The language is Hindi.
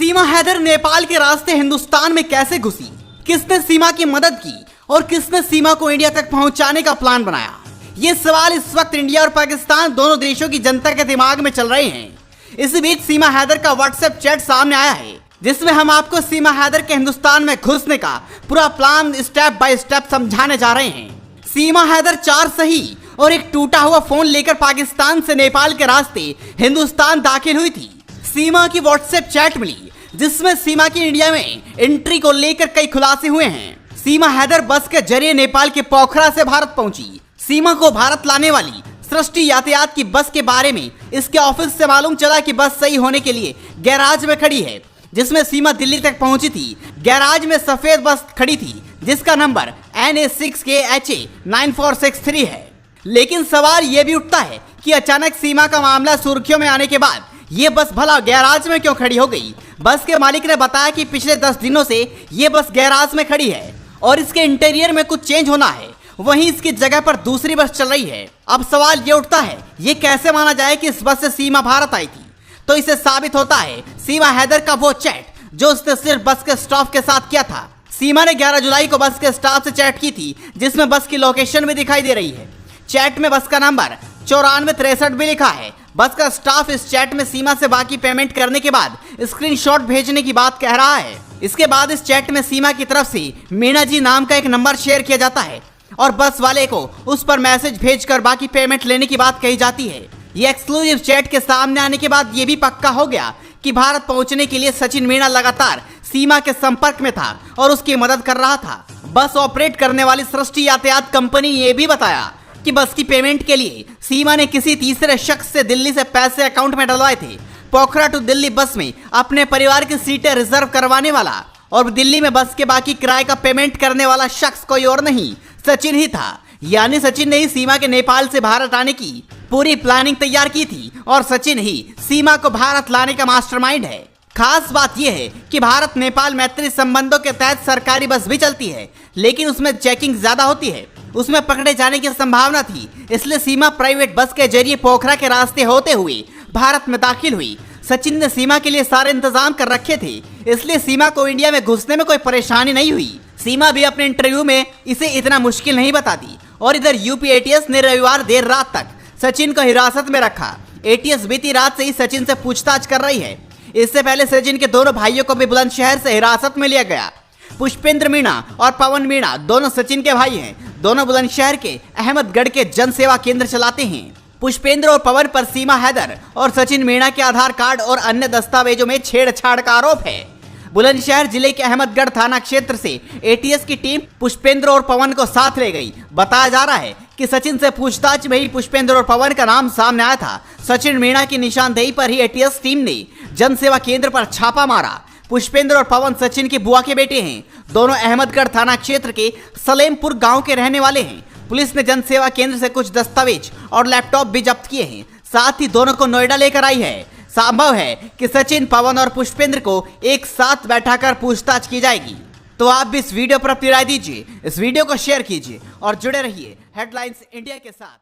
सीमा हैदर नेपाल के रास्ते हिंदुस्तान में कैसे घुसी, किसने सीमा की मदद की और किसने सीमा को इंडिया तक पहुंचाने का प्लान बनाया? ये सवाल इस वक्त इंडिया और पाकिस्तान दोनों देशों की जनता के दिमाग में चल रहे हैं। इसी बीच सीमा हैदर का व्हाट्सएप चैट सामने आया है, जिसमें हम आपको सीमा हैदर के हिंदुस्तान में घुसने का पूरा प्लान स्टेप बाय स्टेप समझाने जा रहे हैं। सीमा हैदर 4 सही और एक टूटा हुआ फोन लेकर पाकिस्तान से नेपाल के रास्ते हिंदुस्तान दाखिल हुई थी। सीमा की व्हाट्सएप चैट मिली, जिसमें सीमा की इंडिया में एंट्री को लेकर कई खुलासे हुए हैं। सीमा हैदर बस के जरिए नेपाल के पोखरा से भारत पहुंची। सीमा को भारत लाने वाली सृष्टि यातायात की बस के बारे में इसके ऑफिस से मालूम चला कि बस सही होने के लिए गैराज में खड़ी है, जिसमें सीमा दिल्ली तक पहुंची थी। गैराज में सफेद बस खड़ी थी, जिसका नंबर NA6KHA9463 है। लेकिन सवाल यह भी उठता है कि अचानक सीमा का मामला सुर्खियों में आने के बाद ये बस भला गैराज में क्यों खड़ी हो गई? बस के मालिक ने बताया कि पिछले 10 दिनों से ये बस गैराज में खड़ी है और इसके इंटीरियर में कुछ चेंज होना है, वहीं इसकी जगह पर दूसरी बस चल रही है। अब सवाल ये उठता है, ये कैसे माना जाए कि इस बस से सीमा भारत आई थी? तो इसे साबित होता है सीमा हैदर का वो चैट जो उसने सिर्फ बस के स्टाफ के साथ किया था। सीमा ने 11 जुलाई को बस के स्टाफ से चैट की थी, जिसमें बस की लोकेशन भी दिखाई दे रही है। चैट में बस का नंबर 9463 भी लिखा है। बस का स्टाफ इस चैट में सीमा से बाकी पेमेंट करने के बाद स्क्रीनशॉट भेजने की बात कह रहा है। इसके बाद इस चैट में सीमा की तरफ से मीना जी नाम का एक नंबर शेयर किया जाता है और बस वाले को उस पर मैसेज भेजकर बाकी पेमेंट लेने की बात कही जाती है। ये एक्सक्लूसिव चैट के सामने आने के बाद ये भी पक्का हो गया कि भारत पहुंचने के लिए सचिन मीणा लगातार सीमा के संपर्क में था और उसकी मदद कर रहा था। बस ऑपरेट करने वाली सृष्टि यातायात कंपनी ये भी बताया कि बस की पेमेंट के लिए सीमा ने किसी तीसरे शख्स से दिल्ली से पैसे अकाउंट में डलवाए थे। पोखरा टू दिल्ली बस में अपने परिवार की सीटें रिजर्व करवाने वाला और दिल्ली में बस के बाकी किराए का पेमेंट करने वाला शख्स कोई और नहीं, सचिन ही था। यानी सचिन ने ही सीमा के नेपाल से भारत आने की पूरी प्लानिंग तैयार की थी और सचिन ही सीमा को भारत लाने का मास्टरमाइंड है। खास बात यह है कि भारत नेपाल मैत्री संबंधों के तहत सरकारी बस भी चलती है, लेकिन उसमें चेकिंग ज्यादा होती है, उसमें पकड़े जाने की संभावना थी। इसलिए सीमा प्राइवेट बस के जरिए पोखरा के रास्ते होते हुए भारत में दाखिल हुई। सचिन ने सीमा के लिए सारे इंतजाम कर रखे थे, इसलिए सीमा को इंडिया में घुसने में कोई परेशानी नहीं हुई। सीमा भी अपने इंटरव्यू में इसे इतना मुश्किल नहीं बताती। और इधर यूपी एटीएस ने रविवार देर रात तक सचिन को हिरासत में रखा। एटीएस बीती रात से ही सचिन से पूछताछ कर रही है। इससे पहले सचिन के दोनों भाइयों को भी बुलंदशहर से हिरासत में लिया गया। पुष्पेंद्र मीणा और पवन मीणा दोनों सचिन के भाई हैं। दोनों बुलंदशहर के अहमदगढ़ के जन सेवा केंद्र चलाते हैं। पुष्पेंद्र और पवन पर सीमा हैदर और सचिन मीणा के आधार कार्ड और अन्य दस्तावेजों में छेड़छाड़ का आरोप है। बुलंदशहर जिले के अहमदगढ़ थाना क्षेत्र से एटीएस की टीम पुष्पेंद्र और पवन को साथ ले गई। बताया जा रहा है कि सचिन से पूछताछ में ही पुष्पेंद्र और पवन का नाम सामने आया था। सचिन मीणा की निशानदेही पर ही एटीएस टीम ने जन सेवा केंद्र पर छापा मारा। पुष्पेंद्र और पवन सचिन की बुआ के बेटे हैं। दोनों अहमदगढ़ थाना क्षेत्र के सलेमपुर गांव के रहने वाले हैं। पुलिस ने जन सेवा केंद्र से कुछ दस्तावेज और लैपटॉप भी जब्त किए हैं। साथ ही दोनों को नोएडा लेकर आई है। संभव है कि सचिन, पवन और पुष्पेंद्र को एक साथ बैठाकर पूछताछ की जाएगी। तो आप भी इस वीडियो पर अपनी राय दीजिए, इस वीडियो को शेयर कीजिए और जुड़े रहिए हेडलाइंस इंडिया के साथ।